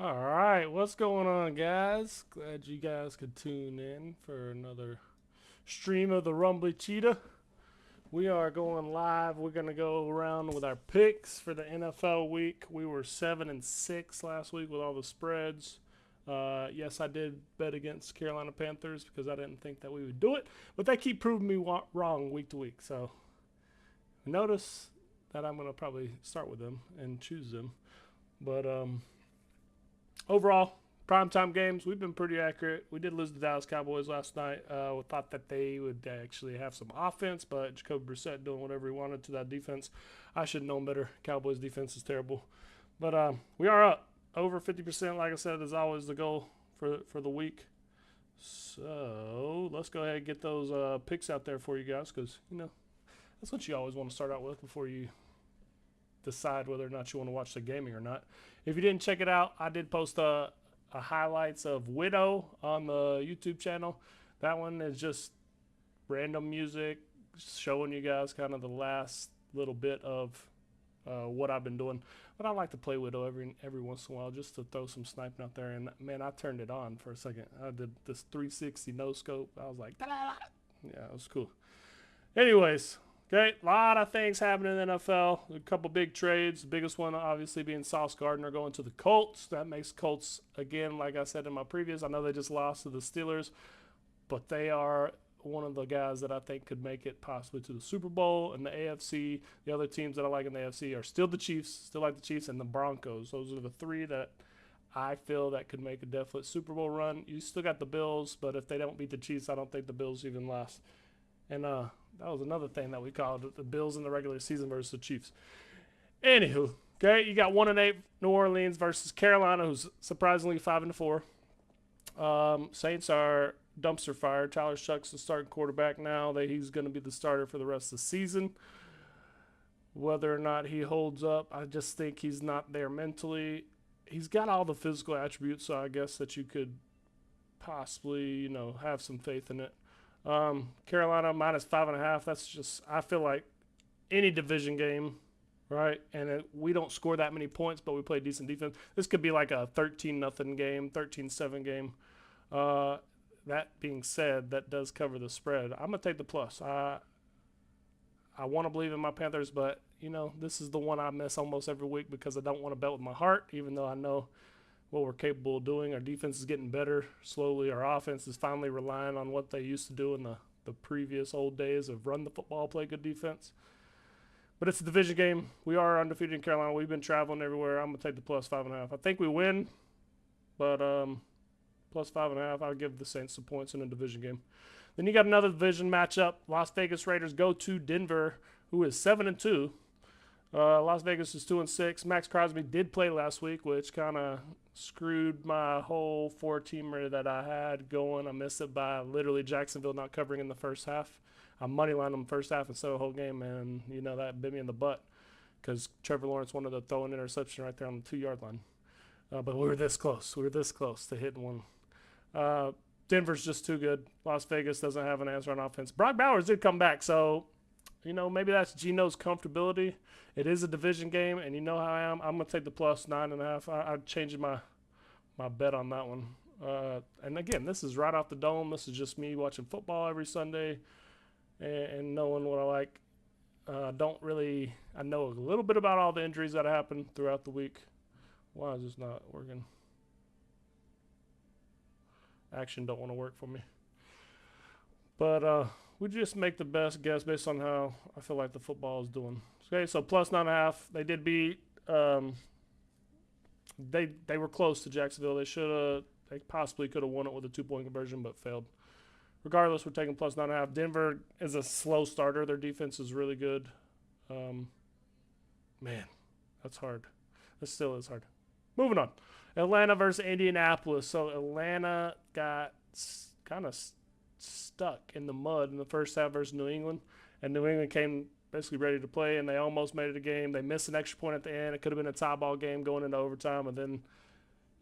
All right, what's going on, guys? Glad you guys could tune in for another stream of the Rumbly Cheetah. We are going live. We're gonna go around with our picks for the NFL week. We were 7-6 last week with all the spreads. Yes, I did bet against Carolina Panthers because I didn't think that we would do it, but they keep proving me wrong week to week. So notice that I'm gonna probably start with them and choose them. But overall, primetime games, we've been pretty accurate. We did lose the Dallas Cowboys last night. We thought that they would actually have some offense, but Jacoby Brissett doing whatever he wanted to that defense. I should have known better. Cowboys defense is terrible. But we are up over 50%. Like I said, is always the goal for the week. So let's go ahead and get those picks out there for you guys because, that's what you always want to start out with before you decide whether or not you want to watch the gaming or not. If you didn't check it out, I did post a highlights of Widow on the YouTube channel. That one is just random music, showing you guys kind of the last little bit of what I've been doing. But I like to play Widow every once in a while just to throw some sniping out there. And man, I turned it on for a second. I did this 360 no scope. I was like, da-da-da. Yeah, it was cool. Anyways, okay, a lot of things happening in the NFL. A couple big trades. The biggest one, obviously, being Sauce Gardner going to the Colts. That makes Colts, again, like I said in my previous, I know they just lost to the Steelers, but they are one of the guys that I think could make it possibly to the Super Bowl. And the AFC, the other teams that I like in the AFC are still the Chiefs, still like the Chiefs, and the Broncos. Those are the three that I feel that could make a definite Super Bowl run. You still got the Bills, but if they don't beat the Chiefs, I don't think the Bills even last. And that was another thing that we called the Bills in the regular season versus the Chiefs. Anywho, okay, you got 1-8 New Orleans versus Carolina, who's surprisingly 5-4. Saints are dumpster fire. Tyler Shuck's the starting quarterback now. He's going to be the starter for the rest of the season. Whether or not he holds up, I just think he's not there mentally. He's got all the physical attributes, so I guess that you could possibly, have some faith in it. Carolina minus 5.5. That's just, I feel like any division game, right? And we don't score that many points, but we play decent defense. This could be like a 13-0 game, 13-7 game. That being said, that does cover the spread. I'm gonna take the plus. I want to believe in my Panthers, but this is the one I miss almost every week because I don't want to bet with my heart, even though I know what we're capable of doing. Our defense is getting better slowly. Our offense is finally relying on what they used to do in the previous old days of run the football, play good defense. But it's a division game. We are undefeated in Carolina. We've been traveling everywhere. I'm going to take the plus 5.5. I think we win, but plus 5.5. I'll give the Saints some points in a division game. Then you got another division matchup. Las Vegas Raiders go to Denver, who is 7-2. Las Vegas is 2-6. Max Crosby did play last week, which kind of screwed my whole four-teamer that I had going. I missed it by literally Jacksonville not covering in the first half. I moneylined them first half instead of the whole game, and that bit me in the butt because Trevor Lawrence wanted to throw an interception right there on the 2-yard line. But we were this close. We were this close to hitting one. Denver's just too good. Las Vegas doesn't have an answer on offense. Brock Bowers did come back, so maybe that's Geno's comfortability. It is a division game, and you know how I am. I'm going to take the plus 9.5. I'm changing my bet on that one. And again, this is right off the dome. This is just me watching football every Sunday and knowing what I like. I know a little bit about all the injuries that happened throughout the week. Why is this not working? Action don't want to work for me. But we just make the best guess based on how I feel like the football is doing. Okay, so plus 9.5. They did beat. They were close to Jacksonville. They possibly could have won it with a 2-point conversion, but failed. Regardless, we're taking plus 9.5. Denver is a slow starter. Their defense is really good. Man, that's hard. That still is hard. Moving on. Atlanta versus Indianapolis. So Atlanta got kind of stuck in the mud in the first half versus New England, and New England came basically ready to play, and they almost made it a game. They missed an extra point at the end. It could have been a tie ball game going into overtime, and then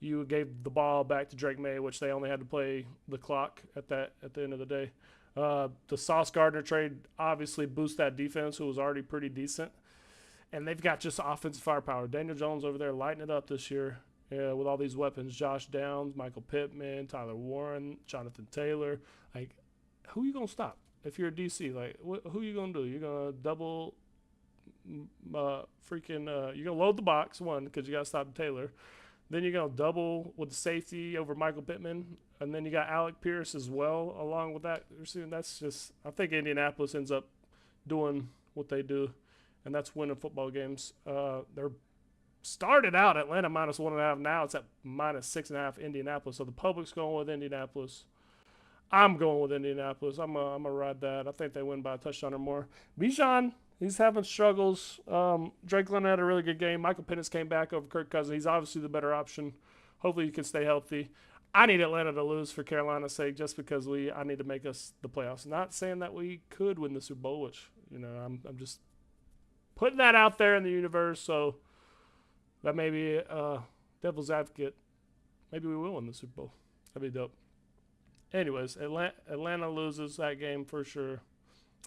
you gave the ball back to Drake May, which they only had to play the clock at the end of the day. The Sauce Gardner trade obviously boosts that defense, who was already pretty decent, and they've got just offensive firepower. Daniel Jones over there lighting it up this year, with all these weapons, Josh Downs, Michael Pittman, Tyler Warren, Jonathan Taylor. Like, who you gonna stop if you're a DC? Like, who you gonna do? You're gonna double, you're gonna load the box one because you gotta stop Taylor. Then you're gonna double with the safety over Michael Pittman, and then you got Alec Pierce as well along with that. That's just, I think Indianapolis ends up doing what they do, and that's winning football games. They're started out Atlanta -1.5. Now it's at -6.5 Indianapolis. So the public's going with Indianapolis. I'm going with Indianapolis. I'm gonna ride that. I think they win by a touchdown or more. Bijan, he's having struggles. Drake London had a really good game. Michael Penix came back over Kirk Cousins. He's obviously the better option. Hopefully he can stay healthy. I need Atlanta to lose for Carolina's sake, just because I need to make us the playoffs. Not saying that we could win the Super Bowl, which I'm just putting that out there in the universe. So that may be devil's advocate. Maybe we will win the Super Bowl. That'd be dope. Anyways, Atlanta loses that game for sure.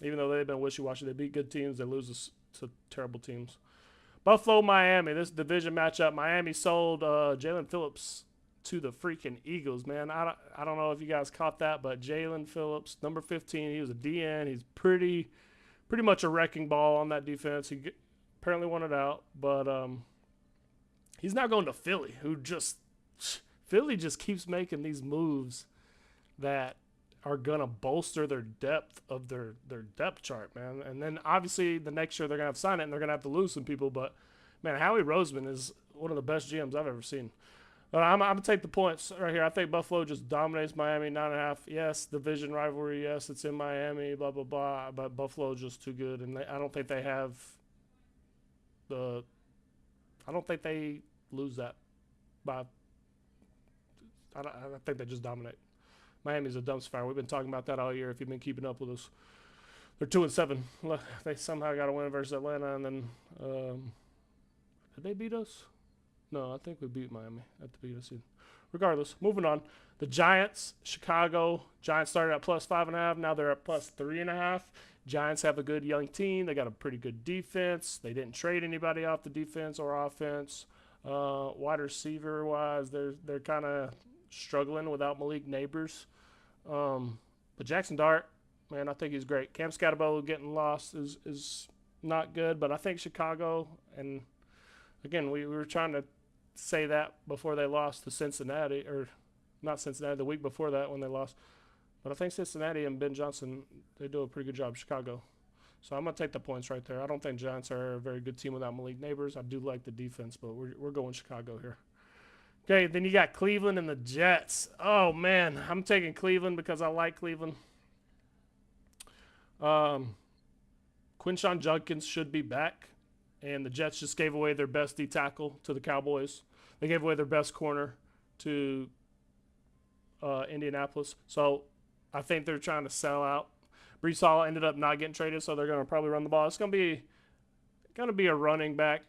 Even though they've been wishy-washy. They beat good teams. They lose to terrible teams. Buffalo, Miami. This division matchup. Miami sold Jalen Phillips to the freaking Eagles, man. I don't know if you guys caught that, but Jalen Phillips, number 15, he was a DN. He's pretty much a wrecking ball on that defense. He apparently won it out, but he's not going to Philly, Philly just keeps making these moves that are going to bolster their depth of their depth chart, man. And then obviously the next year they're going to have to sign it and they're going to have to lose some people. But, man, Howie Roseman is one of the best GMs I've ever seen. I'm going to take the points right here. I think Buffalo just dominates Miami, 9.5. Yes, division rivalry. Yes, it's in Miami, blah, blah, blah. But Buffalo is just too good. And I don't think they have I don't think they lose that by – I think they just dominate. Miami's a dumpster fire. We've been talking about that all year if you've been keeping up with us. They're 2-7. They somehow got a win versus Atlanta, and then did they beat us? No, I think we beat Miami at the beginning of the season. Regardless, moving on. The Giants, Chicago. Giants started at +5.5. Now they're at +3.5. Giants have a good young team. They got a pretty good defense. They didn't trade anybody off the defense or offense. Wide receiver-wise, they're kind of struggling without Malik Neighbors. But Jackson Dart, man, I think he's great. Cam Scatterbo getting lost is not good, but I think Chicago, and again, we were trying to say that before they lost to Cincinnati, or not Cincinnati, the week before that when they lost. But I think Cincinnati and Ben Johnson, they do a pretty good job, Chicago. So I'm going to take the points right there. I don't think Giants are a very good team without Malik Neighbors. I do like the defense, but we're going Chicago here. Okay, then you got Cleveland and the Jets. Oh, man, I'm taking Cleveland because I like Cleveland. Quinshon Judkins should be back, and the Jets just gave away their best D tackle to the Cowboys. They gave away their best corner to Indianapolis. So I think they're trying to sell out. Breece Hall ended up not getting traded, so they're going to probably run the ball. It's going to be a running back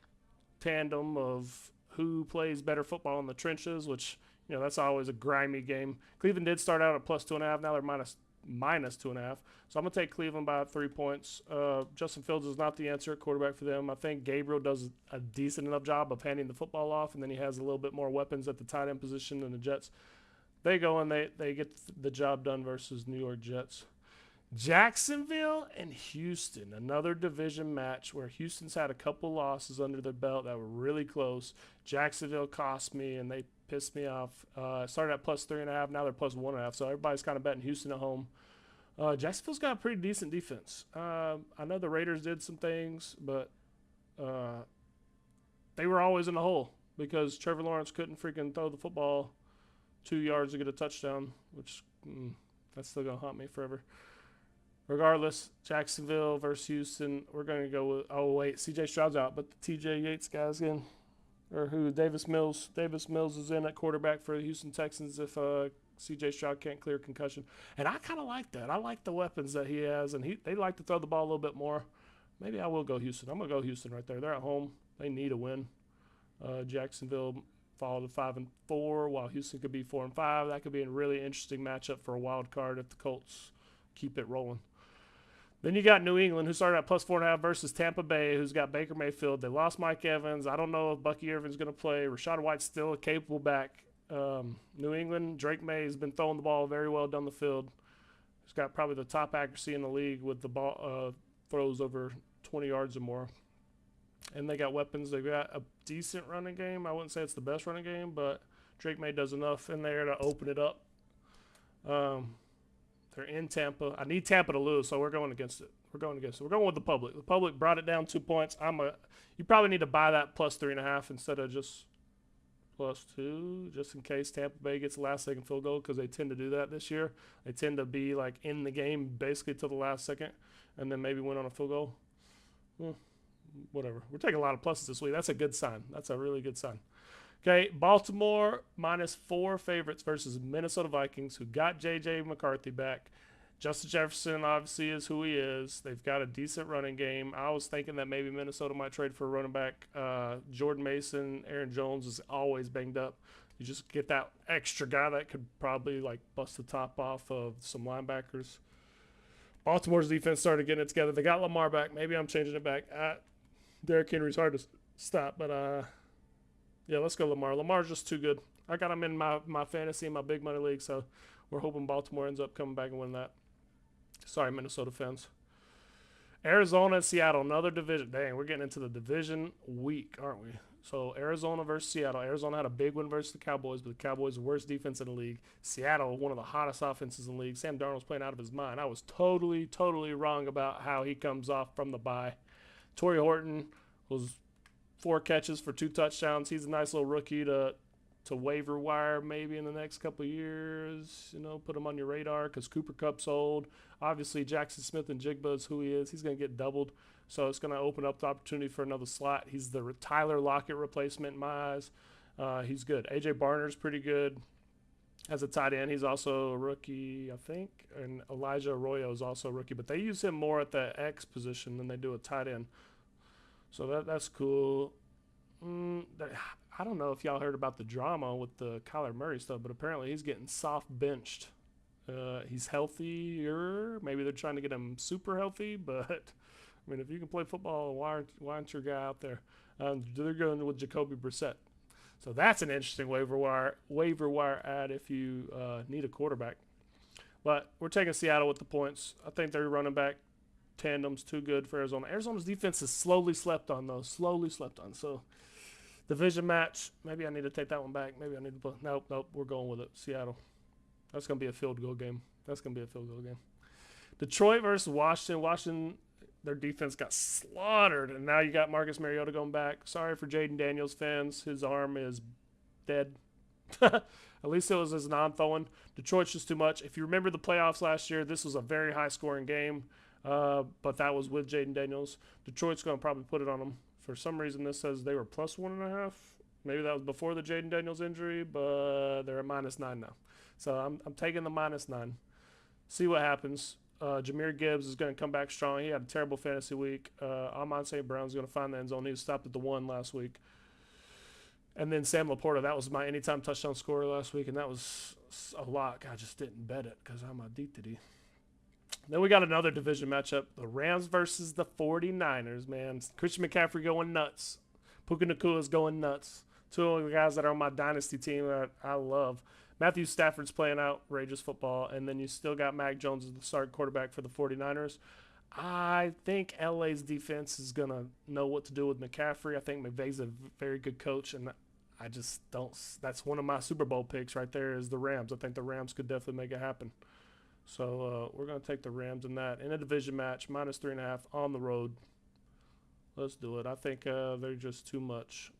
tandem of who plays better football in the trenches, which, that's always a grimy game. Cleveland did start out at +2.5. Now they're minus 2.5. So I'm going to take Cleveland by 3 points. Justin Fields is not the answer at quarterback for them. I think Gabriel does a decent enough job of handing the football off, and then he has a little bit more weapons at the tight end position than the Jets. They go and they get the job done versus New York Jets. Jacksonville and Houston, another division match where Houston's had a couple losses under their belt that were really close. Jacksonville cost me, and they pissed me off. Started at +3.5. Now they're +1.5. So everybody's kind of betting Houston at home. Jacksonville's got a pretty decent defense. I know the Raiders did some things, but they were always in the hole because Trevor Lawrence couldn't freaking throw the football 2 yards to get a touchdown, which that's still going to haunt me forever. Regardless, Jacksonville versus Houston, we're going to go with, C.J. Stroud's out, but the T.J. Yates guys again, or who, Davis Mills. Davis Mills is in at quarterback for the Houston Texans if C.J. Stroud can't clear concussion. And I kind of like that. I like the weapons that he has, and they like to throw the ball a little bit more. Maybe I will go Houston. I'm going to go Houston right there. They're at home. They need a win. Jacksonville followed to 5-4, while Houston could be 4-5. That could be a really interesting matchup for a wild card if the Colts keep it rolling. Then you got New England, who started at plus 4.5 versus Tampa Bay, who's got Baker Mayfield. They lost Mike Evans. I don't know if Bucky Irvin's going to play. Rashad White's still a capable back. New England, Drake May has been throwing the ball very well down the field. He's got probably the top accuracy in the league with the ball throws over 20 yards or more. And they got weapons. They've got a decent running game. I wouldn't say it's the best running game, but Drake May does enough in there to open it up. They're in Tampa. I need Tampa to lose, so we're going against it. We're going with the public. The public brought it down 2 points. You probably need to buy that plus 3.5 instead of just plus 2, just in case Tampa Bay gets the last second field goal, because they tend to do that this year. They tend to be like in the game basically till the last second, and then maybe win on a field goal. Whatever. We're taking a lot of pluses this week. That's a good sign. That's a really good sign. Okay, Baltimore -4 favorites versus Minnesota Vikings, who got J.J. McCarthy back. Justin Jefferson obviously is who he is. They've got a decent running game. I was thinking that maybe Minnesota might trade for a running back. Jordan Mason, Aaron Jones is always banged up. You just get that extra guy that could probably like bust the top off of some linebackers. Baltimore's defense started getting it together. They got Lamar back. Maybe I'm changing it back. Derrick Henry's hard to stop, but yeah, let's go Lamar. Lamar's just too good. I got him in my fantasy, my big money league, so we're hoping Baltimore ends up coming back and winning that. Sorry, Minnesota fans. Arizona and Seattle, another division. Dang, we're getting into the division week, aren't we? So Arizona versus Seattle. Arizona had a big win versus the Cowboys, but the Cowboys' worst defense in the league. Seattle, one of the hottest offenses in the league. Sam Darnold's playing out of his mind. I was totally wrong about how he comes off from the bye. Torrey Horton was 4 catches for 2 touchdowns. He's a nice little rookie to waiver wire maybe in the next couple of years. You know, put him on your radar because Cooper Kupp's old. Obviously, Jackson Smith and Jigba is who he is. He's going to get doubled, so it's going to open up the opportunity for another slot. He's the Tyler Lockett replacement in my eyes. He's good. A.J. Barner's pretty good as a tight end. He's also a rookie, I think, and Elijah Arroyo is also a rookie, but they use him more at the X position than they do a tight end. So that's cool. I don't know if y'all heard about the drama with the Kyler Murray stuff, but apparently he's getting soft benched. He's healthier. Maybe they're trying to get him super healthy, but I mean, if you can play football, why aren't your guy out there? They're going with Jacoby Brissett. So that's an interesting waiver wire ad if you need a quarterback. But we're taking Seattle with the points. I think their running back tandem's too good for Arizona. Arizona's defense is slowly slept on, though. So division match, maybe I need to take that one back. Maybe I need to put, nope, we're going with it. Seattle. That's going to be a field goal game. Detroit versus Washington. Washington, their defense got slaughtered, and now you got Marcus Mariota going back. Sorry for Jaden Daniels fans. His arm is dead. At least it was his non-throwing. Detroit's just too much. If you remember the playoffs last year, this was a very high-scoring game, but that was with Jaden Daniels. Detroit's going to probably put it on them. For some reason, this says they were plus 1.5. Maybe that was before the Jaden Daniels injury, but they're at -9 now. So I'm taking the -9. See what happens. Jahmyr Gibbs is going to come back strong. He had a terrible fantasy week. Amon St. Brown's going to find the end zone. He was stopped at the 1 last week. And then Sam Laporta, that was my anytime touchdown scorer last week, and that was a lot. I just didn't bet it because I'm addicted. Then we got another division matchup. The Rams versus the 49ers, man. Christian McCaffrey going nuts. Puka Nakua's going nuts. 2 of the guys that are on my dynasty team that I love. Matthew Stafford's playing outrageous football, and then you still got Mac Jones as the starting quarterback for the 49ers. I think LA's defense is going to know what to do with McCaffrey. I think McVay's a very good coach, and I just don't – that's one of my Super Bowl picks right there is the Rams. I think the Rams could definitely make it happen. So we're going to take the Rams in that. In a division match, -3.5 on the road. Let's do it. I think they're just too much.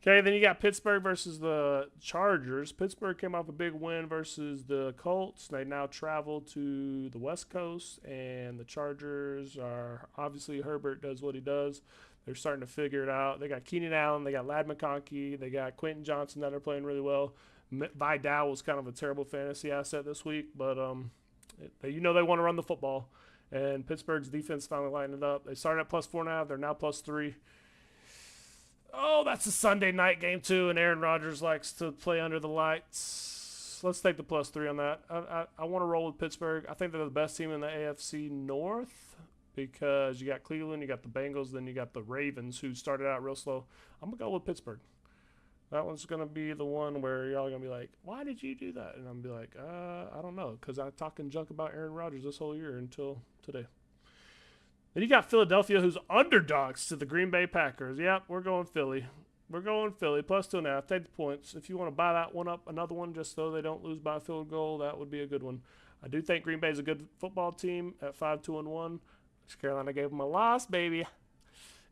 Okay, then you got Pittsburgh versus the Chargers. Pittsburgh came off a big win versus the Colts. They now travel to the West Coast, and the Chargers are obviously Herbert does what he does. They're starting to figure it out. They got Keenan Allen, they got Ladd McConkey, they got Quentin Johnson that are playing really well. Vidal was kind of a terrible fantasy asset this week, but they want to run the football, and Pittsburgh's defense finally lighting it up. They started at +4.5. They're now +3. Oh, that's a Sunday night game, too, and Aaron Rodgers likes to play under the lights. let's take the +3 on that. I want to roll with Pittsburgh. I think they're the best team in the AFC North because you got Cleveland, you got the Bengals, then you got the Ravens who started out real slow. I'm gonna go with Pittsburgh. That one's gonna be the one where y'all gonna be like, "Why did you do that?" And I'm gonna be like, I don't know, because I'm talking junk about Aaron Rodgers this whole year until today. Then you got Philadelphia, who's underdogs to the Green Bay Packers. Yep, we're going Philly. We're going Philly, +2.5. Take the points. If you want to buy that one up, another one, just so they don't lose by a field goal, that would be a good one. I do think Green Bay is a good football team at 5-2-1. Carolina gave them a loss, baby.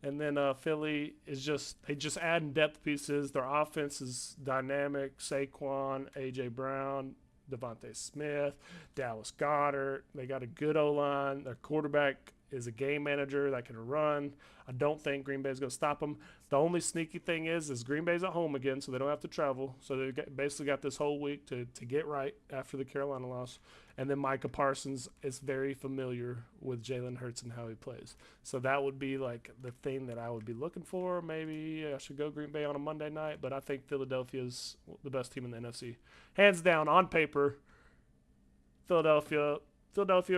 And then Philly is they just adding depth pieces. Their offense is dynamic. Saquon, A.J. Brown, Devontae Smith, Dallas Goedert. They got a good O-line. Their quarterback is a game manager that can run. I don't think Green Bay is going to stop them. The only sneaky thing is Green Bay's at home again, so they don't have to travel. So they basically got this whole week to get right after the Carolina loss. And then Micah Parsons is very familiar with Jalen Hurts and how he plays. So that would be like the thing that I would be looking for. Maybe I should go Green Bay on a Monday night, but I think Philadelphia's the best team in the NFC. Hands down, on paper, Philadelphia,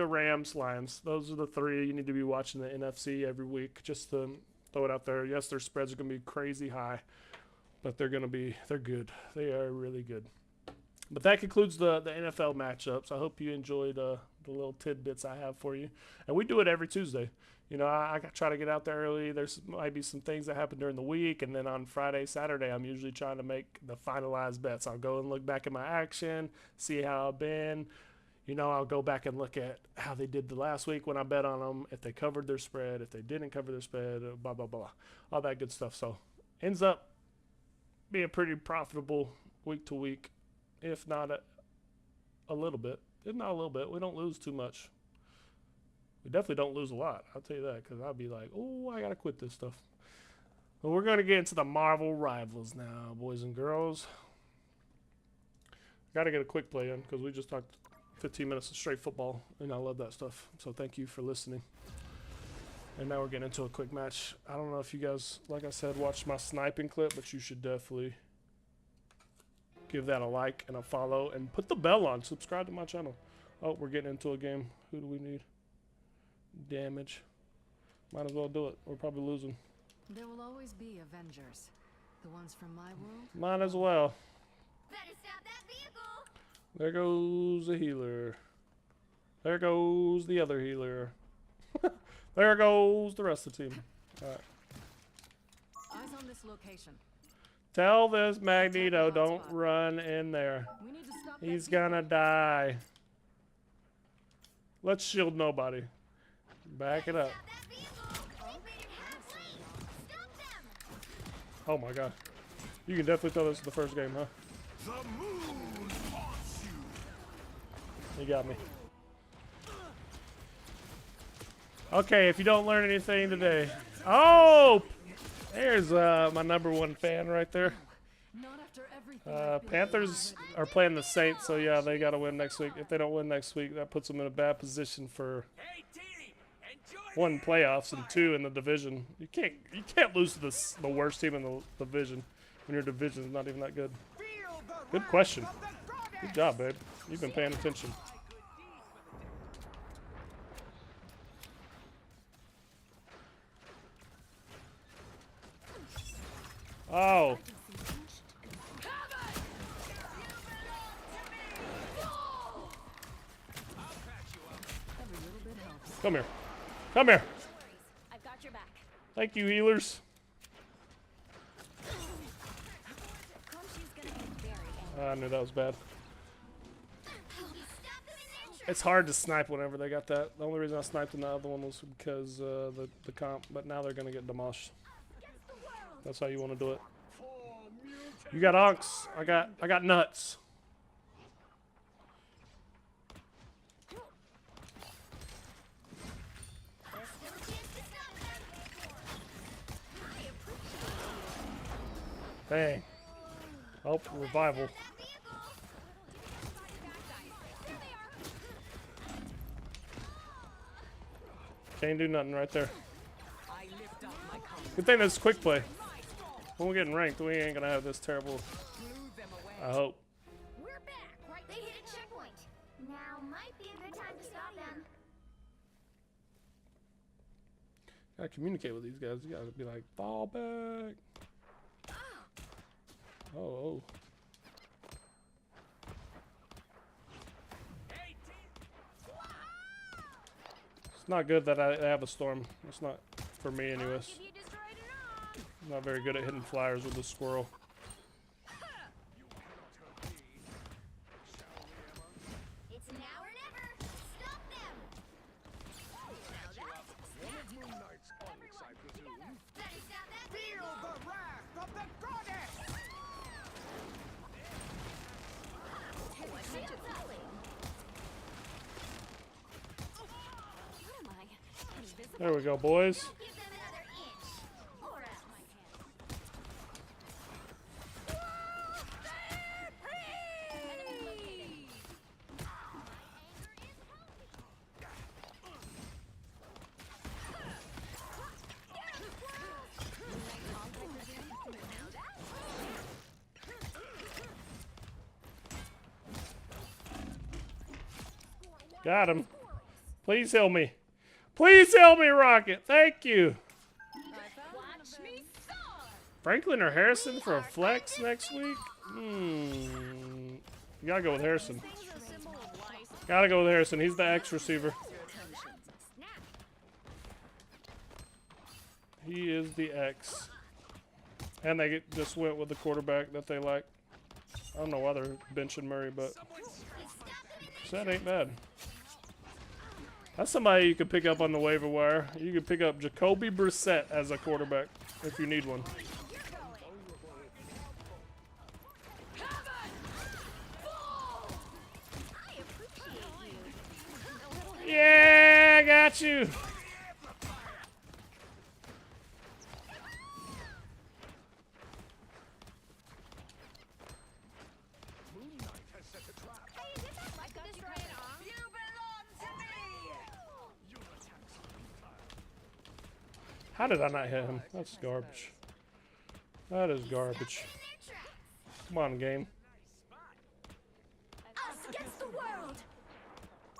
Rams, Lions. Those are the three you need to be watching the NFC every week. Just to throw it out there. Yes, their spreads are going to be crazy high, but they're good. They are really good. But that concludes the NFL matchups. I hope you enjoyed the little tidbits I have for you. And we do it every Tuesday. You know, I try to get out there early. There's might be some things that happen during the week. And then on Friday, Saturday, I'm usually trying to make the finalized bets. I'll go and look back at my action, see how I've been. You know, I'll go back and look at how they did the last week when I bet on them, if they covered their spread, if they didn't cover their spread, blah, blah, blah, all that good stuff. So ends up being pretty profitable week to week, if not a little bit. If not a little bit, we don't lose too much. We definitely don't lose a lot. I'll tell you that, because I'll be like, oh, I got to quit this stuff. But we're going to get into the Marvel Rivals now, boys and girls. Got to get a quick play in, because we just talked 15 minutes of straight football, and I love that stuff. So thank you for listening. And now we're getting into a quick match. I don't know if you guys, like I said, watched my sniping clip, but you should definitely give that a like and a follow, and put the bell on. Subscribe to my channel. Oh, we're getting into a game. Who do we need? Damage. Might as well do it. We're probably losing. There will always be Avengers. The ones from my world. Might as well. Better stop that vehicle. There goes the healer. There goes the other healer. There goes the rest of the team. All right. Eyes on this location. Tell this Magneto don't run in there. We need to stop He's that gonna die. Let's shield nobody. Back it up. Stop that vehicle. They've made it halfway. Stop them. Oh my god. You can definitely tell this is the first game, huh? The moon haunts you. You got me. Okay, if you don't learn anything today. Oh! There's my #1 fan right there. Not after everything. Panthers are playing the Saints, so yeah, they got to win next week. If they don't win next week, that puts them in a bad position for one, playoffs, and two, in the division. You can't lose to the worst team in the division when your division is not even that good. Good question. Good job, babe. You've been paying attention. Oh. Come here. Come here. I've got your back. Thank you, healers. I knew that was bad. It's hard to snipe whenever they got that. The only reason I sniped in the other one was because the comp, but now they're gonna get demolished. That's how you want to do it. You got onks. I got nuts. Dang. Oh, revival. Can't do nothing right there. Good thing that's quick play. When we're getting ranked, we ain't gonna have this terrible. I hope. Gotta communicate with these guys. You gotta be like, fall back. Oh. It's not good that I have a storm. It's not for me, anyways. If you destroyed it all. I'm not very good at hitting flyers with a squirrel. It's now or never. Stop them. Now that's One of Moon Knight's unks, I presume. better stop that. Feel the wrath of the goddess! Shields up. What am I? Invisible? There we go, boys. Give them another inch. Or else. Enemy located. Got him. Please help me. Please help me, Rocket. Thank you. Watch me soar. Franklin or Harrison for a flex next week? You gotta go with Harrison. Gotta go with Harrison. He's the X receiver. Snap. He is the X. And they just went with the quarterback that they like. I don't know why they're benching Murray, but that ain't bad. That's somebody you could pick up on the waiver wire. You could pick up Jacoby Brissett as a quarterback if you need one. Yeah, I got you. Moon Knight has set a trap. Hey, did that like destroy it all? You belong to me. How did I not hit him? That's garbage. That is garbage. Come on, game. Us against the world.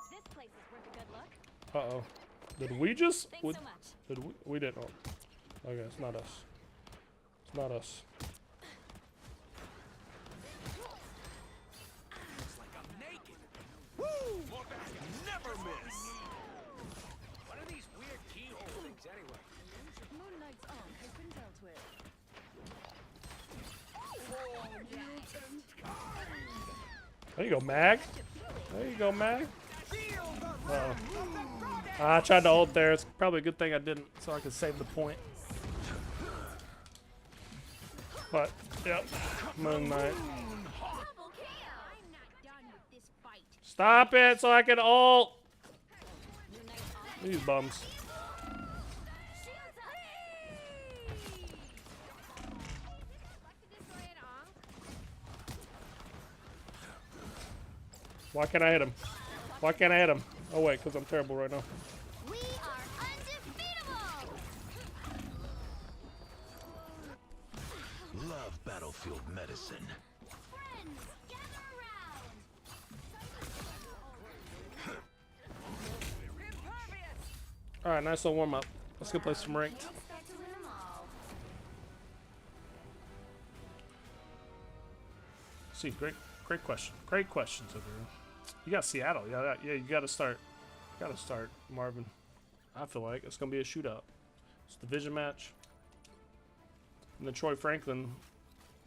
This place is worth a good look. Uh-oh. Did we just... Thanks so much. Did we didn't. Oh. Okay, it's not us. It's not us. Looks like I'm naked. Woo! More back and never miss. What are these weird keyhole things anyway? Moon Knight's own has been dealt with. There you go, Mag. There you go, Mag. Feel the Uh-oh. wrath of the goddess! I tried to ult there. It's probably a good thing I didn't, so I could save the point. But, yep. Moon Knight. Double kill. I'm not done with this fight. Stop it so I can ult! Moon Knight's on. These bums. Shields up. Like to destroy it all? Why can't I hit him? Why can't I hit him? Oh wait, because I'm terrible right now. We are undefeatable. Love battlefield medicine. Friends, gather around. Alright, nice little warm up. Let's go play some ranked. Expect to win them all. See, great question. Great questions over here. You got Seattle. Yeah, you gotta start. Gotta start, Marvin. I feel like it's gonna be a shootout. It's a division match. And then Troy Franklin.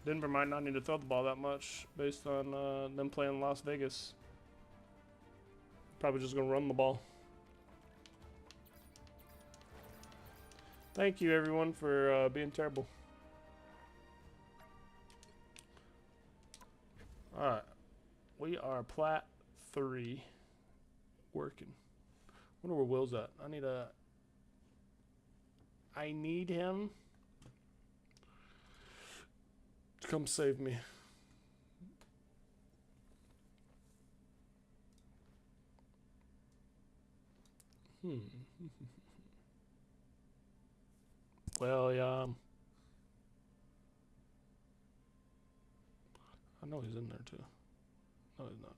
Denver might not need to throw the ball that much based on them playing Las Vegas. Probably just gonna run the ball. Thank you everyone for being terrible. Alright. We are plat 3 working. Wonder where Will's at. I need him to come save me. Well, yeah. I know he's in there too. No, he's not.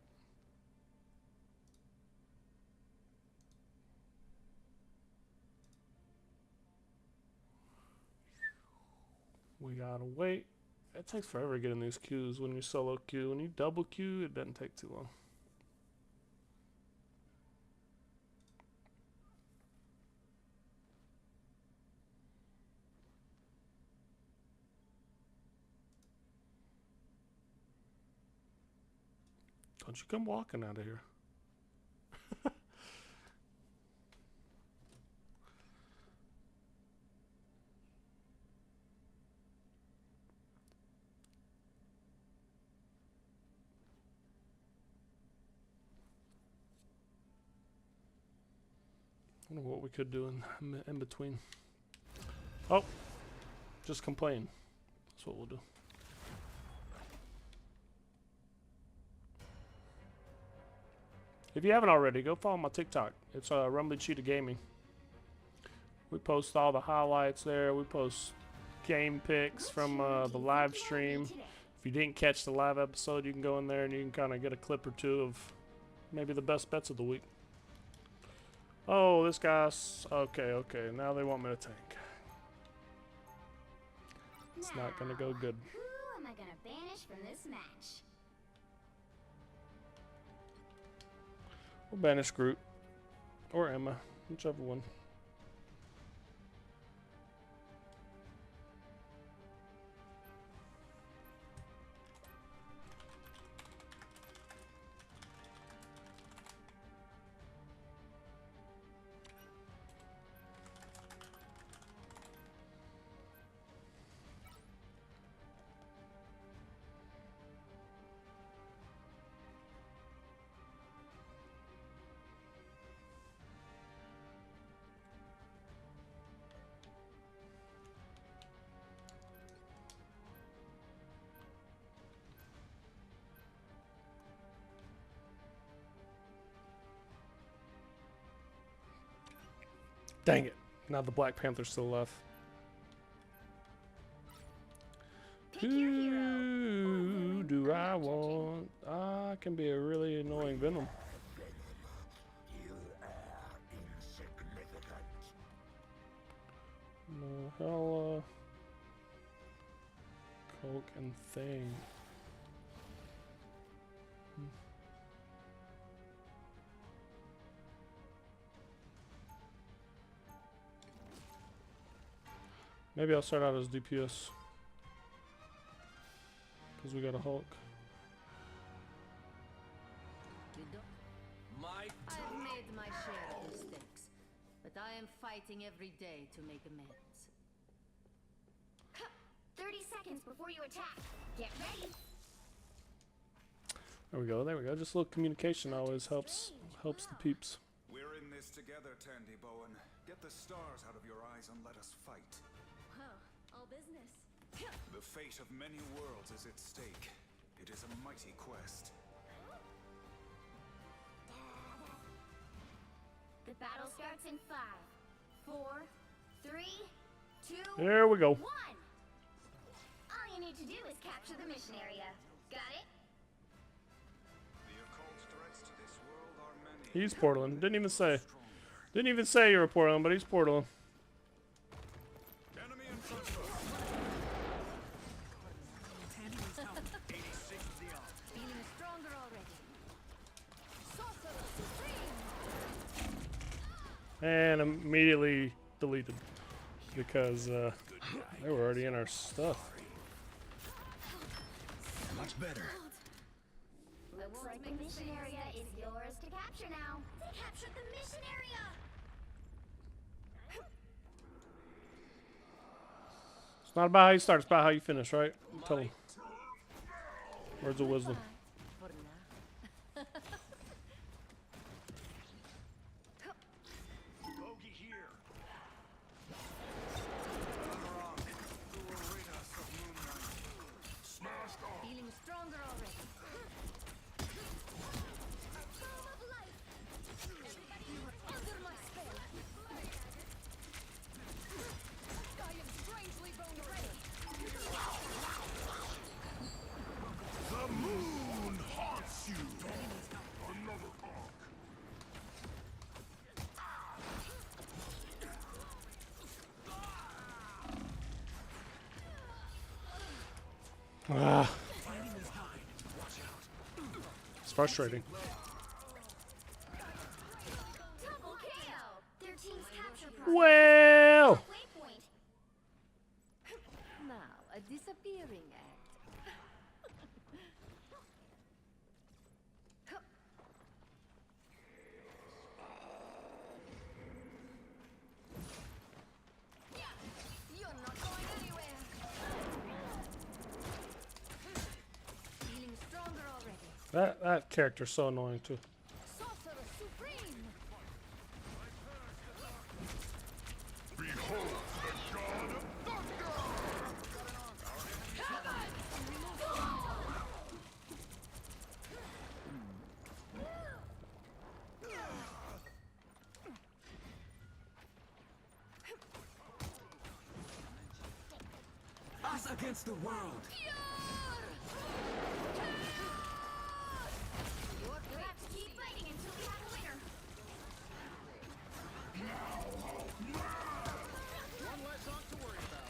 We gotta wait. It takes forever to get in these queues when you solo queue. When you double queue, it doesn't take too long. Don't you come walking out of here. I wonder what we could do in between. Oh, just complain. That's what we'll do. If you haven't already, go follow my TikTok. It's Rumbly Cheetah Gaming. We post all the highlights there. We post game picks from the live stream. If you didn't catch the live episode, you can go in there and you can kind of get a clip or two of maybe the best bets of the week. Oh, this guy's... Okay. Now they want me to tank. It's not going to go good. Who am I gonna banish from this match? We'll banish Groot. Or Emma. Whichever one. Dang it. Now the Black Panther's still left. Who do I want? I can be a really annoying Venom. No, hell, Coke and Thing. Maybe I'll start out as DPS. Because we got a Hulk. I've made my share of mistakes, but I am fighting every day to make amends. 30 seconds before you attack. Get ready. There we go. Just a little communication always helps the peeps. We're in this together, Tandy Bowen. Get the stars out of your eyes and let us fight. All business. The fate of many worlds is at stake. It is a mighty quest. The battle starts in 5, 4, 3, 2, There we go. 1. All you need to do is capture the mission area. Got it? The occult threats to this world are many. He's portaling. Didn't even say you were portaling, but he's portaling. Enemy in front of us. Feeling stronger already. Sorcerer Supreme! And immediately deleted. Because they were already in our stuff. Much better. Looks like the mission area is yours to capture now. They captured the mission area! It's not about how you start, it's about how you finish, right? Tell him. Words of wisdom. For now. Bogey here. Who will rid us of moonlight? Smashed off. Feeling stronger already. Storm of light! Everybody under my spell! I am strangely vulnerable! The moon Ah. It's frustrating. Double KO. Their team's capture progress. Well, Waypoint. Now, a disappearing act. You're not going anywhere. Feeling stronger already. that character's so annoying too. Sorcerer Supreme. Us against the world. You'll have to keep fighting until we have a winner. One less off to worry about.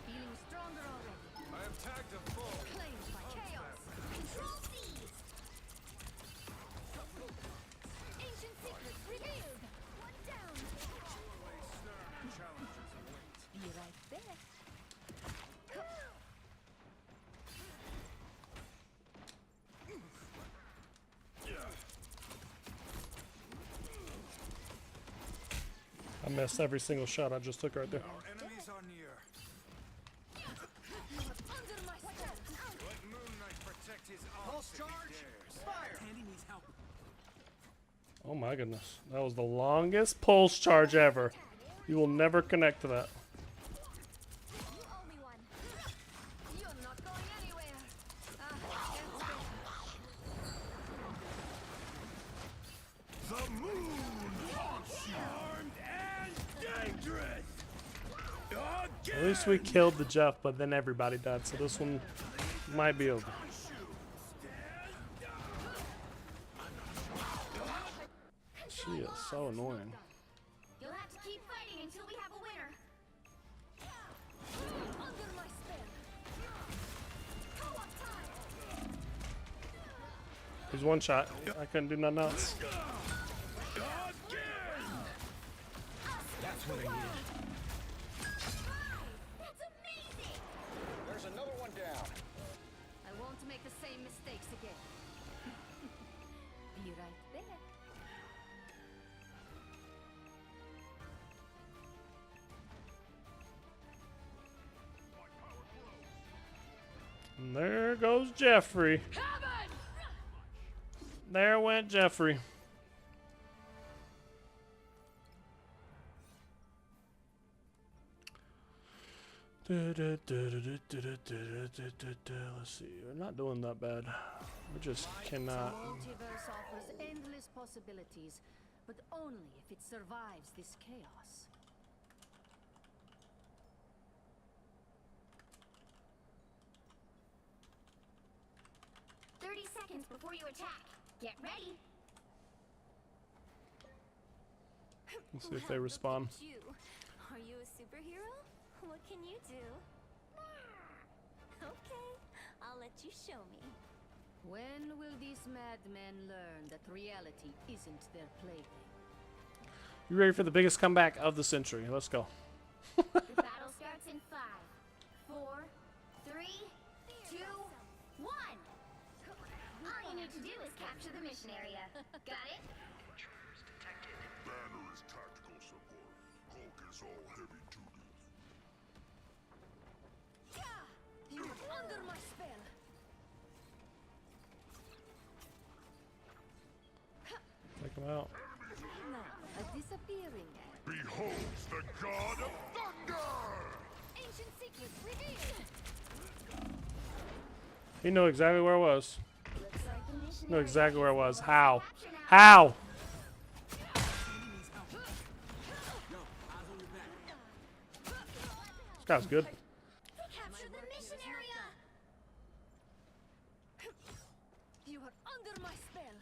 Feeling stronger already. I have tagged a foe. Claimed by chaos. Control these. Ancient secrets revealed. One down. Stern challenges await. Be right there. I missed every single shot I just took right there. Our enemies are near. Under my spell. Let Moon Knight protect his Pulse arms if charge. he dares. Fire. Andy needs help. Oh my goodness. That was the longest pulse charge ever. You will never connect to that. You owe me one. You're not going anywhere. The moon haunts you. Armed and dangerous. At least we killed the Jeff, but then everybody died, so this one might be over. She is so annoying. You'll have to keep fighting until we have a winner. Under my spell. Co-op time. He's one shot. I couldn't do nothing else. That's what I need. That's amazing. There's another one down. I won't make the same mistakes again. Be right there. And there goes Jeffrey. There went Jeffrey. Let's see. We're not doing that bad. We just cannot. Multiverse offers endless possibilities, but only if it survives this chaos. Seconds before you attack. Get ready. Let's see if they respond. Look at you. Are you a superhero? What can you do? Okay, I'll let you show me. When will these madmen learn that reality isn't their plaything? You ready for the biggest comeback of the century? Let's go. The battle starts in 5, 4, 3, 2, 1. All you need to do is capture the mission area. Got it? Banner is tactical support. Hulk is all heavy duty. You're under my spell. Take him out. Now, a disappearing act. Beholds the god of thunder! Ancient secrets revealed. He knew exactly where I was. Looks like the mission Knew area exactly where I is was. yours to How? capture now. How? This guy's good. Capture the mission area. You are under my spell.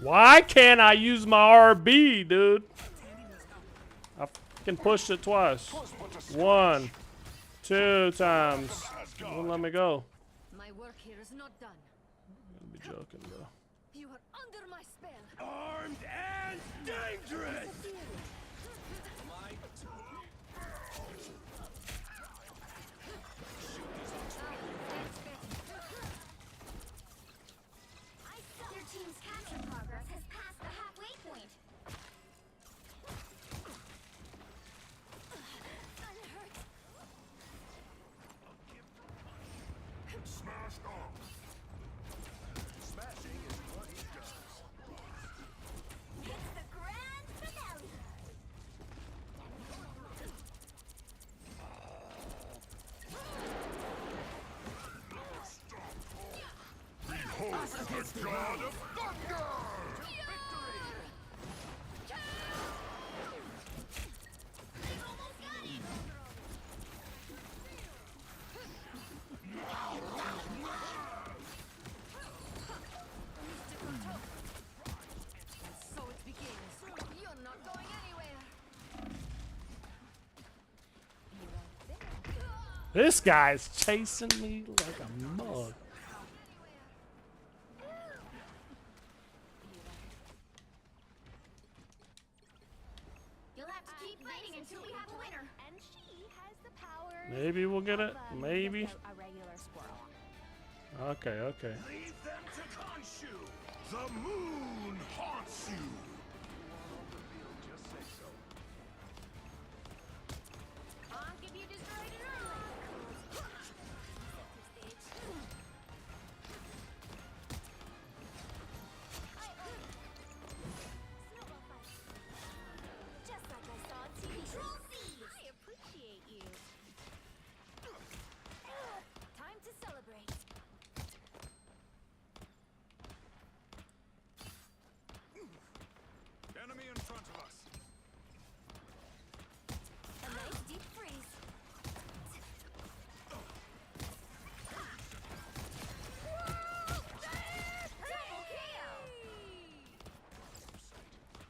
Why can't I use my RB, dude? I fucking pushed it twice. 1, 2 times. It won't let me go. My work here is not done. I'll be joking, bro. You are under my spell. Armed and dangerous! Their team's capture progress has passed the halfway point. Smashed up. Smashing is what he does. It's the grand finale. Behold the god of thunder! So it begins. You're not going anywhere. This guy's chasing me like a mug. You'll have to keep fighting until we have a winner. And she has the power. Maybe we'll get it. Maybe. A regular squirrel. Okay, okay. Leave them to Khonshu! The moon haunts you! Just say so. I'll give you destroyed it early. Just like I saw on TV. Control C. I appreciate you. Time to celebrate. Enemy in front of us. A nice deep freeze. Double KO.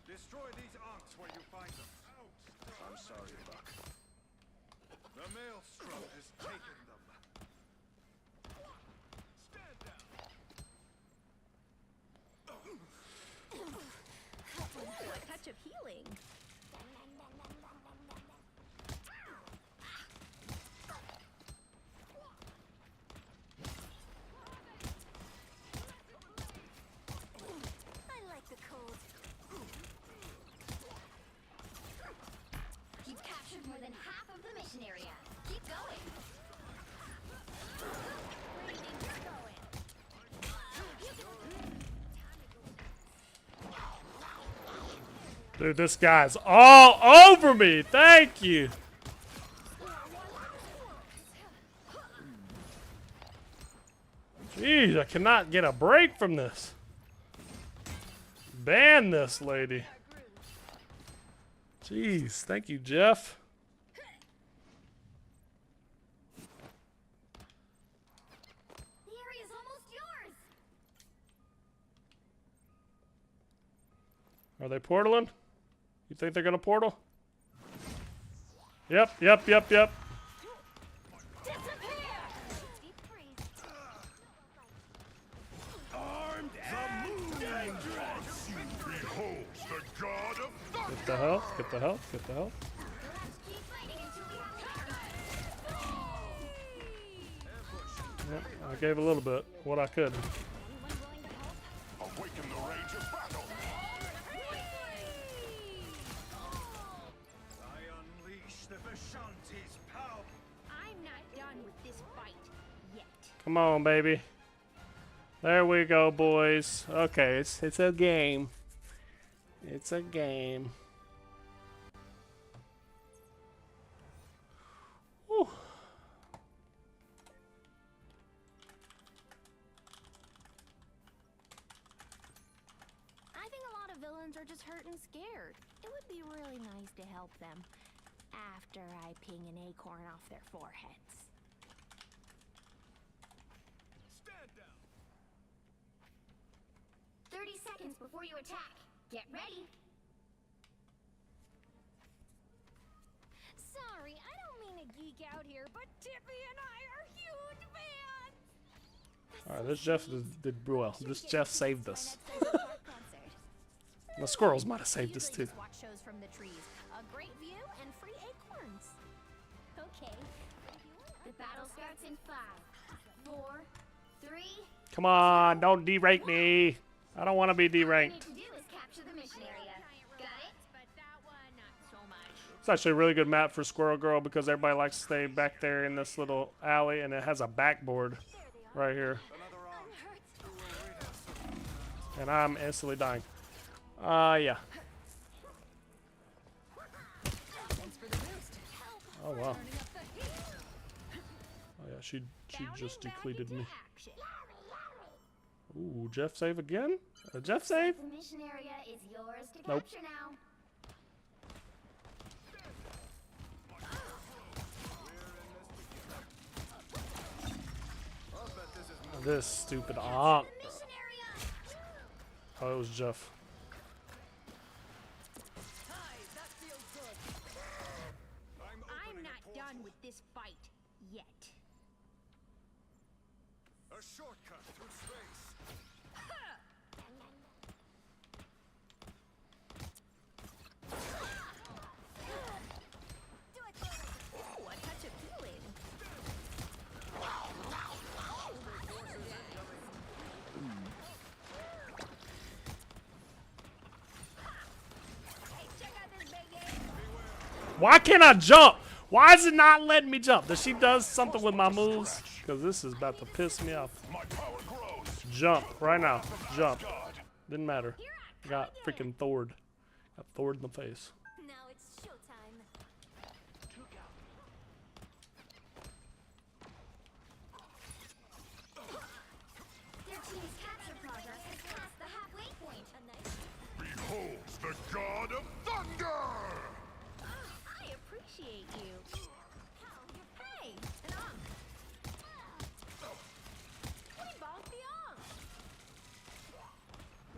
Destroy these arcs where you find them. I'm sorry, Buck. The maelstrom has taken them. Stand down. A touch of healing. I like the cold. You've captured more than half of the mission area. Keep going. Dude, this guy's all over me. Thank you. Jeez, I cannot get a break from this. Ban this lady. Jeez, thank you, Jeff. The area's almost yours. Are they portaling? You think they're gonna portal? Yep, yep, yep, yep. Deep freeze. Armed and dangerous! Behold the god of thunder! Get the health, get the health, get the health. Keep fighting until we have a winner. Yep, I gave a little bit, what I could. Anyone willing to help? Awaken the rage of battle! I unleash the Vishanti's power! I'm not done with this fight yet. Come on, baby. There we go, boys. Okay, it's a game. It's a game. Whew. I think a lot of villains are just hurt and scared. It would be really nice to help them after I ping an acorn off their foreheads. Stand down! 30 seconds. seconds before you attack. Get ready. Sorry, I don't mean to geek out here, but Tippy and I are huge fans. All right, this Jeff did well. This Jeff saved us. My next Linkin Park concert. The squirrels might have saved us Usually too. just watch shows from the trees. A great view and free acorns. Okay. The battle starts in 5, 4, 3. Come on, don't derate me. I don't want to be All you deranked. need to do is capture the mission area. Got it? But that one, not so much. It's actually a really good map for Squirrel Girl because everybody likes to stay back there in this little alley, and it has a backboard right here. And I'm instantly dying. Yeah. Thanks for the boost. Oh wow. Turning up the heat. Oh yeah, she Bounding just back depleted into me. action. Ooh, Jeff save again? A Jeff save? The mission area is yours to Nope. capture now. This stupid op. Mission area. Oh, it was Jeff. Hi, that feels good. I'm not done with this fight yet. A shortcut through space. Ooh, a touch of healing. Hey, check out this big game. Why can't I jump? Why is it not letting me jump? Does she does something with my moves? Because this is about to piss me off. My power grows. Jump right now. Jump. God. Didn't matter. Got freaking Thored. Got Thored in the face. Now it's showtime. Their team's capture progress has passed the halfway point. Behold the god of thunder! I appreciate you. Hey, an onk. We both the onk.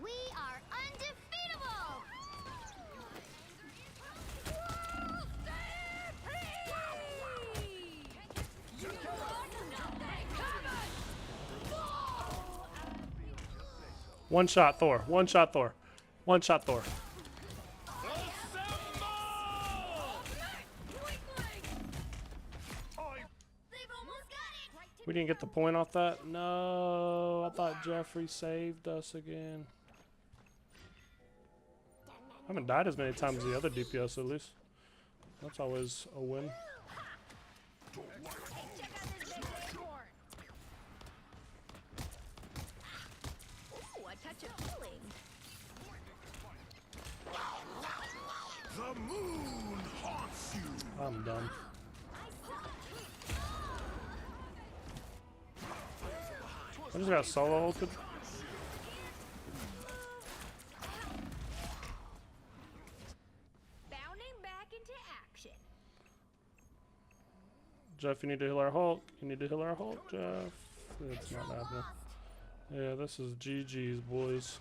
We are undefeatable! One shot Thor. One shot Thor. One shot Thor. They've almost got it! We didn't get the point off that? No. I thought Jeffrey saved us again. I haven't died as many times as the other DPS at least. That's always a win. Hey, check out this big acorn. Ooh, a touch of healing. The moon haunts you! I'm done. I just got solo ulted. Bounding back into action. Jeff, you need to heal our Hulk. You need to heal our Hulk, Jeff. It's not happening. Yeah, this is GG's, boys.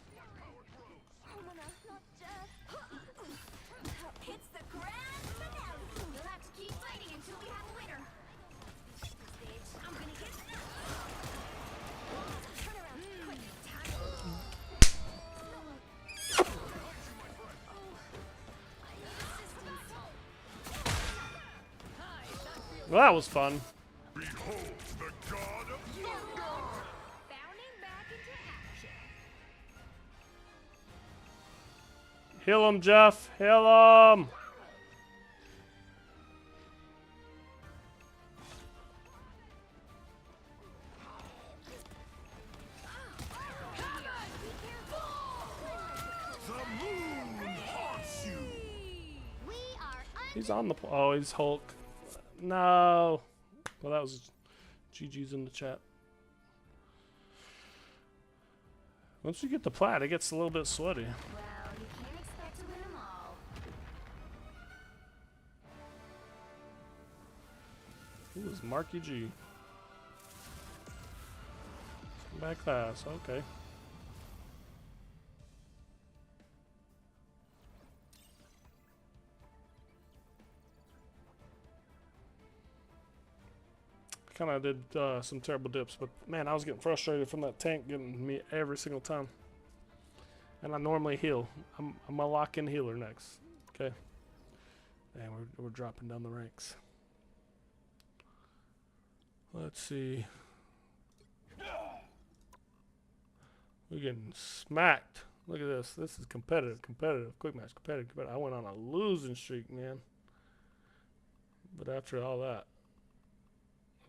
It's the grand finale! You'll have to keep fighting until we have a winner. I'm gonna get... Turn around, quick, Well, that was fun. Behold the god of thunder! Bounding back into action. Heal him, Jeff. Heal him. The moon haunts you! We are He's on the. Oh, he's Hulk. No. Well, that was GG's in the chat. Once we get the plat, it gets a little bit sweaty. Well, you can't expect to win them all. Who is Marky G? Back class, okay. Kind of did some terrible dips, but man, I was getting frustrated from that tank getting me every single time. And I normally heal. I'm a lock-in healer next. Okay. And we're dropping down the ranks. Let's see. We're getting smacked. Look at this. This is competitive. Quick match. Competitive. I went on a losing streak, man. But after all that,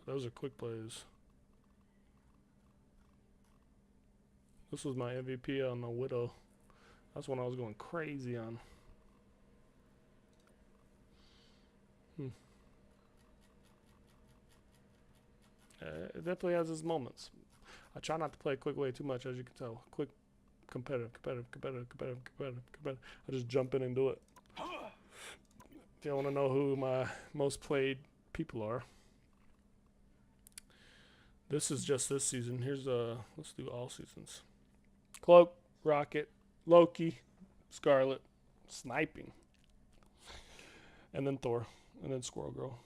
those are quick plays. This was my MVP on the Widow. That's one I was going crazy on. It definitely has its moments. I try not to play quick way too much, as you can tell. Quick, competitive. I just jump in and do it. If you want to know who my most played people are, this is just this season. Here's let's do all seasons. Cloak, Rocket, Loki, Scarlet, Sniping, and then Thor, and then Squirrel Girl.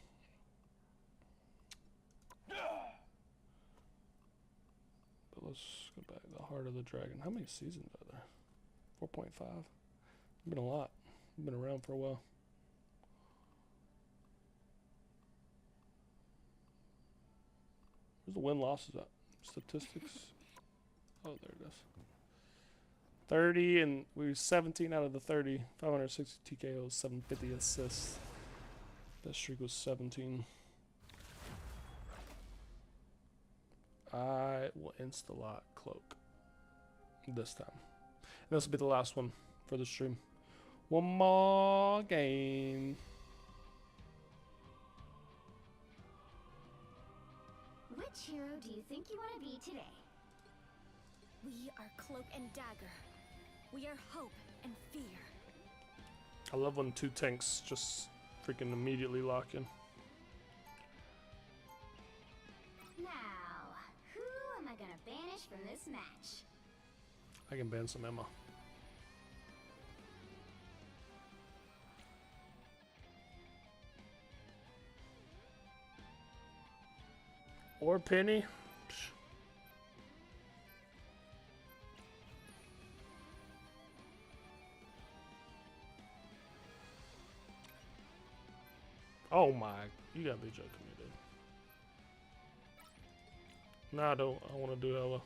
But let's go back. The Heart of the Dragon. How many seasons are there? 4.5. Been a lot. Been around for a while. Where's the win-losses at? Statistics. Oh, there it is. 30, and we were 17 out of the 30. 560 TKOs, 750 assists. That streak was 17. I will insta-lock Cloak this time. And this will be the last one for the stream. One more game. Which hero do you think you want to be today? We are Cloak and Dagger. We are hope and fear. I love when two tanks just freaking immediately lock in. Now, who am I gonna banish from this match? I can ban some Emma. Or Penny. Oh my, you gotta be joking me, dude. No, I don't. I want to do Ella.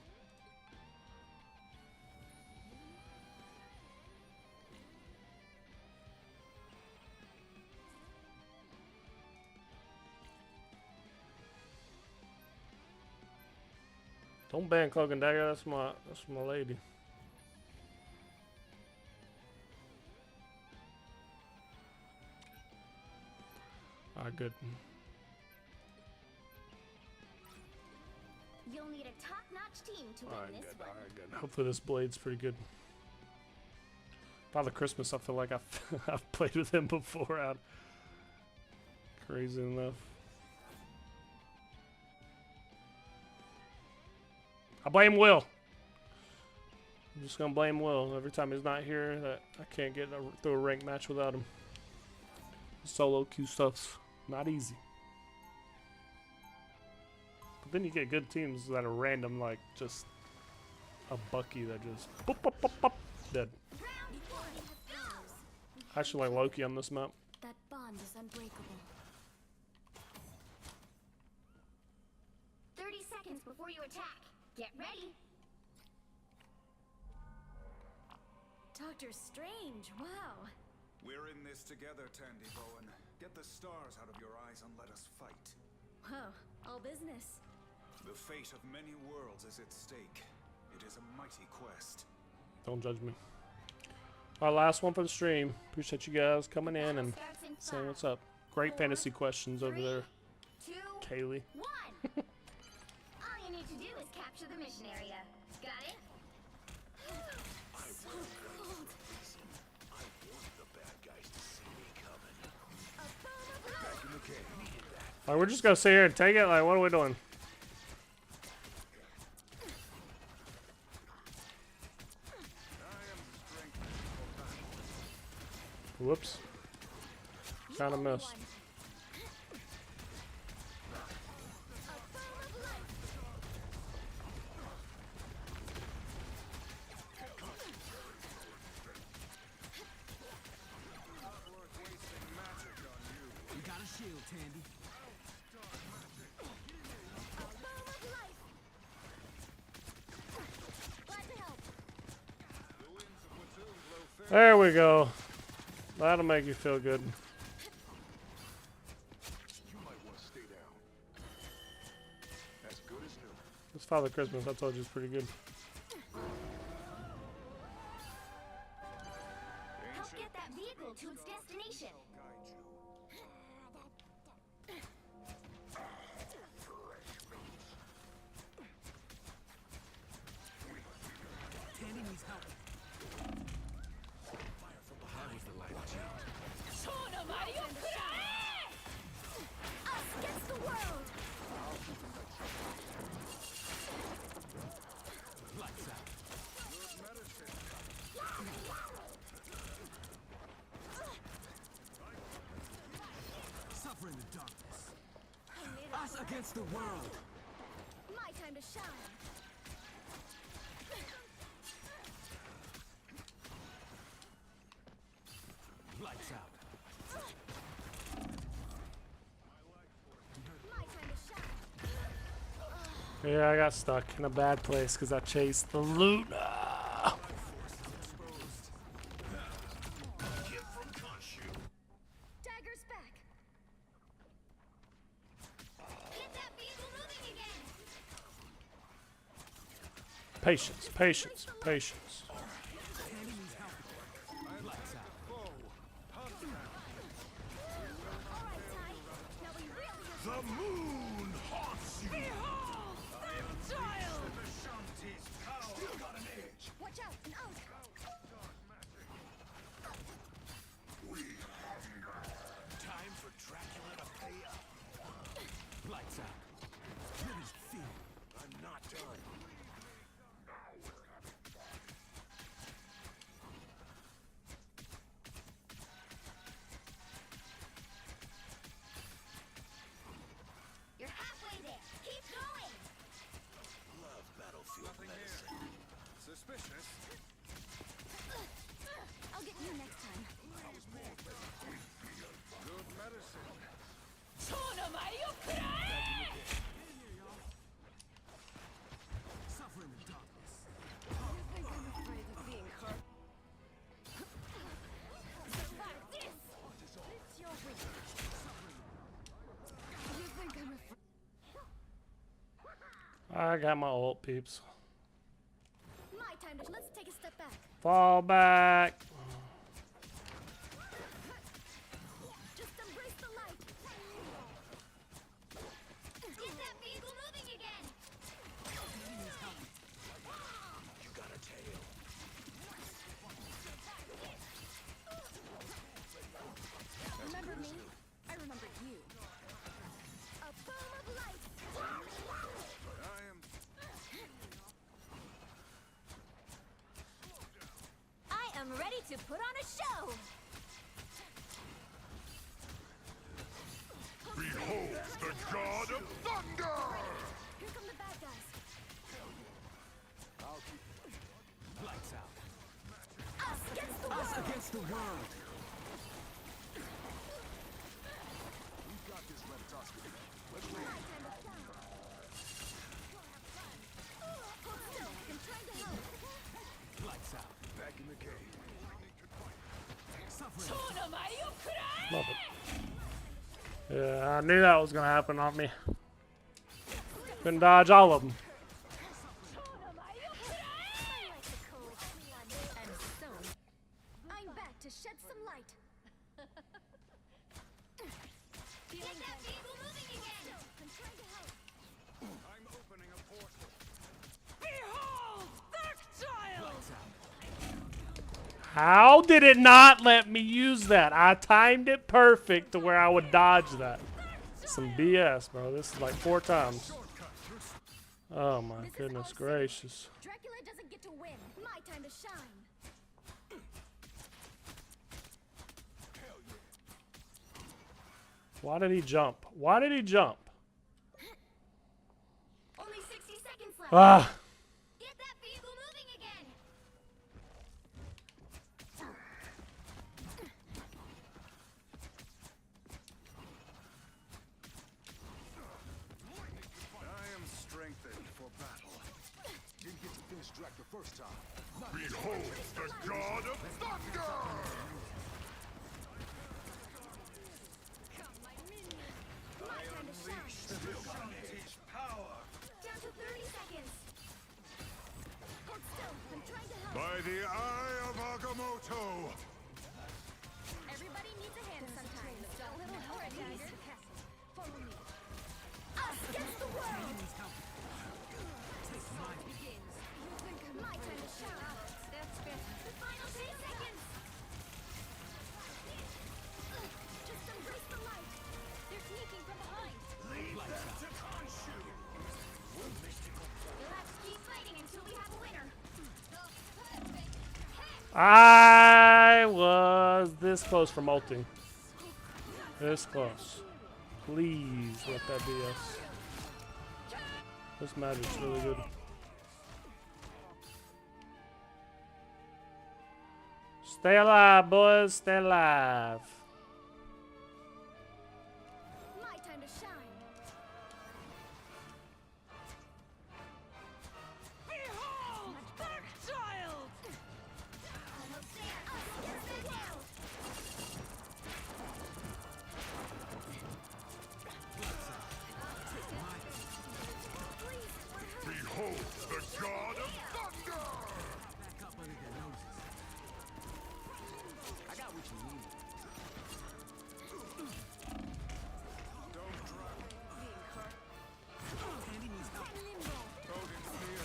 Don't ban Cloak and Dagger. That's my lady. Alright, good. You'll need a top-notch team to win this one. Alright, good. Hopefully this blade's pretty good. Father Christmas, I feel like I've played with him before. Crazy enough. I blame Will. I'm just gonna blame Will. Every time he's not here, that I can't get through a ranked match without him. Solo queue stuff's not easy. But then you get good teams that are random, like just a Bucky that just boop, boop, boop, boop, dead. I actually like Loki on this map. That bond is unbreakable. 30 seconds before you attack. Get ready. Doctor Strange, wow. We're in this together, Tandy Bowen. Get the stars out of your eyes and let us fight. Whoa, all business. The fate of many worlds is at stake. It is a mighty quest. Don't judge me. Our last one for the stream. Appreciate you guys coming in and saying what's up. Great fantasy questions over there, 2, Kaylee. 1. All you need to do is capture the mission area. Got it? Like, we're just gonna sit here and take it. Like, what are we doing? Whoops. Trying to miss. Tandy. A boom of life. Glad to help. There we go. That'll make you feel good. You might want to stay down. As good as new. This Father Christmas, I told you, is pretty good. Help get that vehicle to its destination. Tandy needs help. Fire from behind. That was the light. Watch out. Us against the world. Lights out. Suffer in the darkness. Us against the world. My time to shine. Lights out. My time to shine. Yeah, I got stuck in a bad place because I chased the loot. Ah. Dagger's back. Get that vehicle moving again. Patience, patience, patience. Tandy needs help. Lights out. All right, Ty. Now we really have The moon haunts you. watch out and out. Time for Dracula to pay up. Lights out. Finish fear. I'm not done. You're halfway there. Keep going. Love battlefield medicine. Suspicious. I'll get you next time. Good medicine. Suffer in the darkness. Survive this. It's your week. You think I'm afraid? I got my ult, peeps. My time to. Let's take a step back. Fall back. Just embrace the light. Get that vehicle moving again. You got a tail. Remember me? I remember you. A boom of light. I am ready to put on a show. Behold the god of thunder! Here come the bad guys. Lights out. Us against the world. Us against the world. We've got this reptoscopy. Let's My roll. time to shine. Hold still. I'm trying to help. Lights out. Back in the cave. Suffer in the Love it. Yeah, I knew that was gonna happen on me. Couldn't dodge all of them. I like the cold. And so, I'm back to shed some light. Get that vehicle moving again. I'm trying to help. I'm opening a portal. lights out. How did it not let me use that? I timed it perfect to where I would dodge that. Some BS, bro. This is like 4 times. Oh my This is goodness our city. gracious. Dracula doesn't get to win. My time to shine. Why did he jump? Why did he jump? Only 60 seconds left. Ah! Get that vehicle moving again. first time. Behold the god of thunder! My time to shine. His power. Down to 30 seconds. Hold still. I'm trying to help. By the eye of Agamotto! Everybody needs a hand sometimes. A little help, please. Follow me. Us against the world. My time to shine. That's better. The final 10 seconds. Just embrace the light. They're sneaking from behind. Leave them to consume. Let's keep fighting until we have a winner. I was this close from ulting. This close. Please let that be us. This magic's really good. Stay alive, boys. Stay alive. My time to shine. Behold, that child! Almost there. Us against the world. Please, we're hurt. Behold the god of thunder! Back up under their noses. I got what you need. Don't drown. Andy needs help. Odin's near.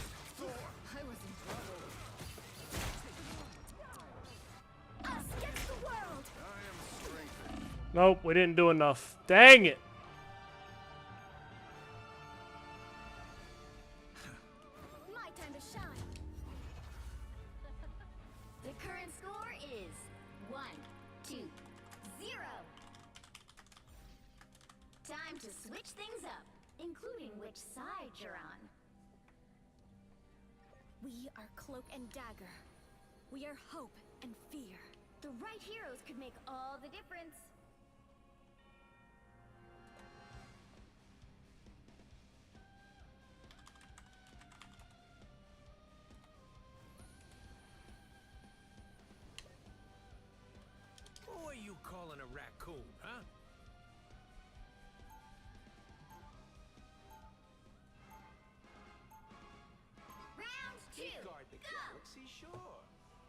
I was in trouble. Us against the world. I am strengthened. Nope, we didn't do enough. Dang it. My time to shine. The current score is 1-2-0. Time to switch things up, including which side you're on. We are Cloak and Dagger. We are hope and fear. The right heroes could make all the difference. Who are you calling a raccoon, huh? Round 2. Guard the Go! galaxy, sure.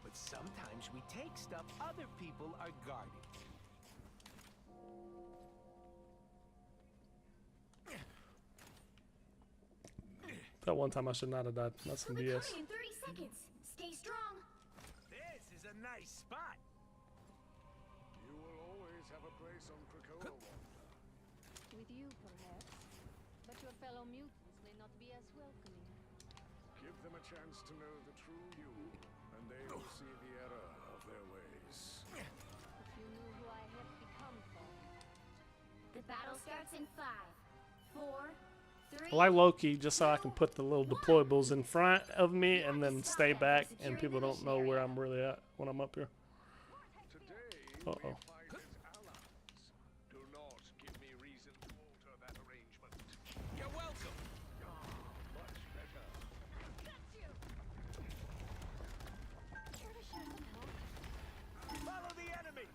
But sometimes we take stuff other people are guarding. That one time I should not have died. That's some We'll be BS. coming in 30 seconds. Stay strong. This is a nice spot. You will always have a place on Krakoa, Wanda. With you, perhaps. But your fellow mutants may not be as welcoming. Give them a chance to know the true you, and they will see the error of their ways. If you knew who I have become, Thor. The battle starts in 5, 4, 3. I like Loki just so I can put the little deployables in front of me and then stay back and people don't know where I'm really at when I'm up here. Today, Uh-oh. we fight as allies. Do not give me reason to alter that arrangement. You're welcome. Much better. Follow the enemy.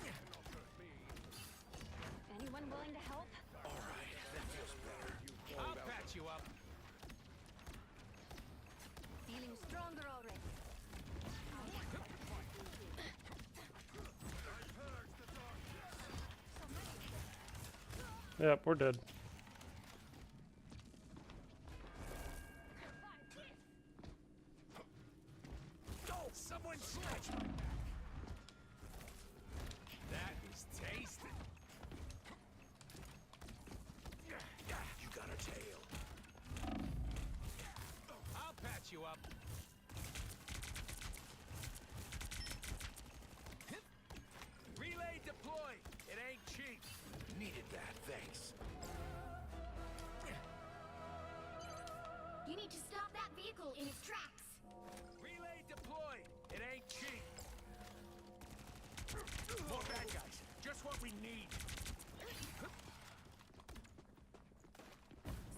Cannot hurt me. Anyone willing to help? All right, that feels better. I'll patch you up. Feeling stronger already. Yep, we're dead. Oh, someone snatch my back. That is tasty. You got a tail. I'll patch you up. Relay deployed. It ain't cheap. Needed that, thanks. You need to stop that vehicle in its tracks. Relay deployed. It ain't cheap. More bad guys. Just what we need.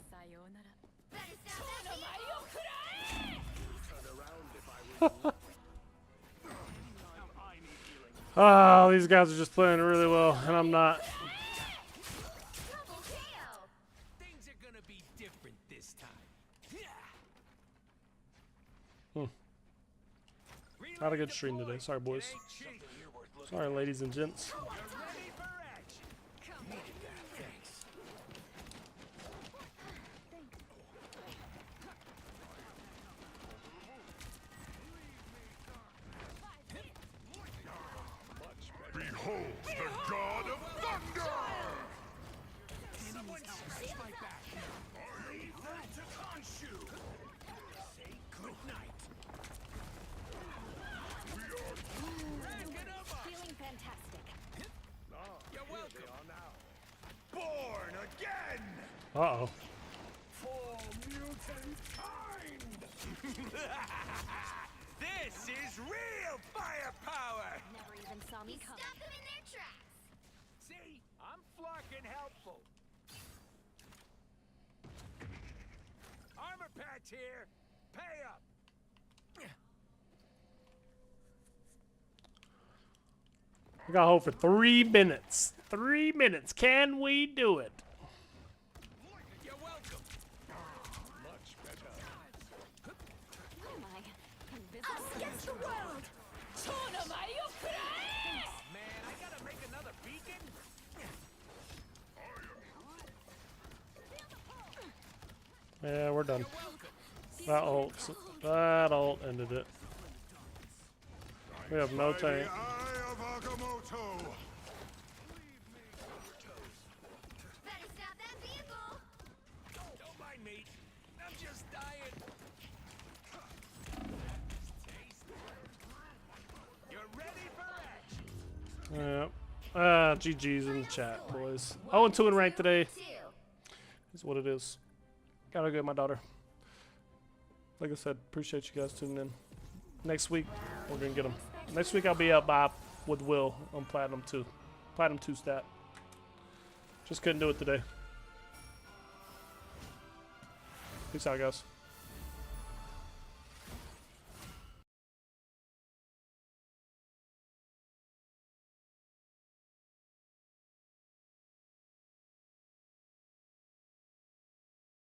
Sayonara. Better stop that vehicle. Turn around Oh, these guys are just playing really well, and I'm not. Double KO. Things are gonna be different this time. Not a good stream today. Sorry, boys. Sorry, ladies and gents. You're ready for action. Needed that, thanks. Behold the god of thunder! Someone scratch my back. Leave that to Khonshu. Say good night. Ranking 'em up. Feeling fantastic. You're welcome. Born again! Uh-oh. For mutant kind! This is real firepower. Never even saw me coming. Stop them in their tracks. See, I'm flocking helpful. Armor patch here. Pay up. We got to hold for 3 minutes. 3 minutes. Can we do it? You're welcome. What am I? Invisible? Us against the world. Man, I gotta make another beacon. Yeah, we're done. Welcome. That ult ended it. We have no By tank. the eye of Agamotto! Better stop that vehicle. Don't mind me. I'm just dying. You're ready for action. Yeah. GG's in the chat, boys. 0-2 in rank today. 2. Is what it is. Gotta get my daughter. Like I said, appreciate you guys tuning in. Next week, we're gonna get them. Next week, I'll be up by with Will on Platinum 2. Platinum 2 stat. Just couldn't do it today. Peace out, guys.